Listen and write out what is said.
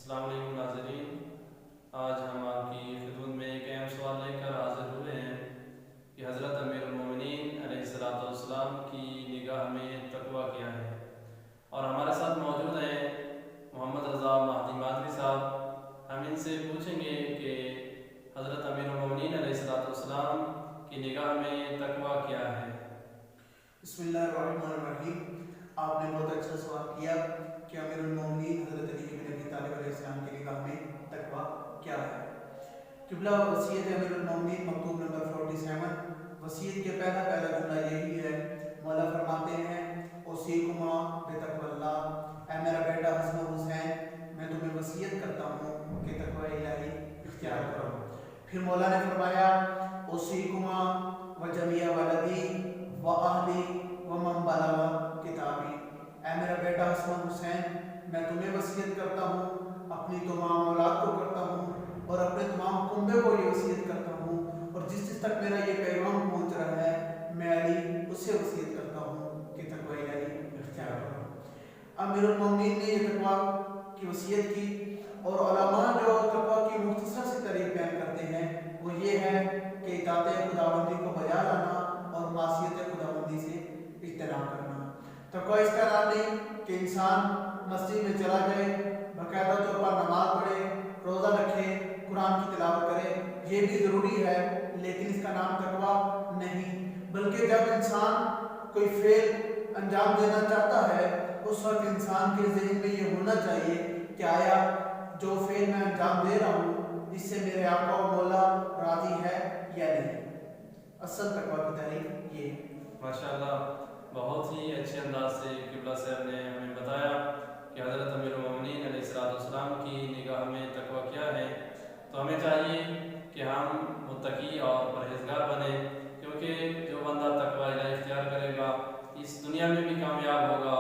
السلام علیکم ناظرین، آج ہم آپ کی خدمت میں ایک اہم سوال لے کر حاضر ہوئے ہیں کہ حضرت امیر المومنین علیہ السلام کی نگاہ میں تقویٰ کیا ہے۔ اور ہمارے ساتھ موجود ہیں محمد رضا مہدی مادری صاحب۔ ہم ان سے پوچھیں گے کہ حضرت امیر المومنین علیہ السلام کی نگاہ میں تقویٰ کیا ہے۔ بسم اللہ الرحمن الرحیم۔ آپ نے بہت اچھا سوال کیا کہ امیر المومنین حضرت علی بن ابی طالب علیہ السلام کی نگاہ میں تقویٰ کیا ہے۔ قبلہ وصیت امیر المومنین مکتوب نمبر 47، وصیت کے پہلا جملہ یہی ہے۔ مولا فرماتے ہیں اوصیکما بتقوی اللہ، اے میرا بیٹا حسن حسین میں تمہیں وصیت کرتا ہوں کہ تقوی الہی اختیار کرو۔ پھر مولا نے فرمایا اوصیکما وجمیع ولدی وَأَهْلِ وَمَنْ بَلَغَ کتابی، اے میرا بیٹا حسن حسین میں تمہیں وصیت کرتا ہوں، اپنی تمام اولاد کو کرتا ہوں اور اپنے تمام کنبے کو یہ وصیت کرتا ہوں، اور جس جس تک میرا یہ پیغام پہنچ رہا ہے میں علی اس سے وصیت کرتا ہوں کہ تقوی الہی اختیار کرو۔ امیر المومنین نے یہ تقوی کی وصیت کی، اور علماء جو تقوی کی مختصر سی تعریف بیان کرتے ہیں وہ یہ ہے کہ اطاعت خداوندی کو بجا لانا اور معصیت خداوندی سے اجتناب کرنا۔ تقوی اس کا نام نہیں کہ انسان مسجد میں چلا جائے، باقاعدہ طور پر نماز پڑھے، روزہ رکھے، قرآن کی تلاوت کرے، یہ بھی ضروری ہے، لیکن اس کا نام تقوی نہیں۔ بلکہ جب انسان کوئی فعل انجام دینا چاہتا ہے اس وقت انسان کے ذہن میں یہ ہونا چاہیے کہ آیا جو فعل میں انجام دے رہا ہوں اس سے میرے آقا و مولا راضی ہے یا نہیں۔ اصل تقوی کی تعریف یہ ہے۔ ماشاءاللہ، بہت ہی اچھے انداز سے قبلہ صاحب نے ہمیں بتایا کہ حضرت امیر المومنین علیہ السلام کی نگاہ میں تقویٰ کیا ہے۔ تو ہمیں چاہیے کہ ہم متقی اور پرہیزگار بنیں، کیونکہ جو بندہ تقویٰ الہی اختیار کرے گا اس دنیا میں بھی کامیاب ہوگا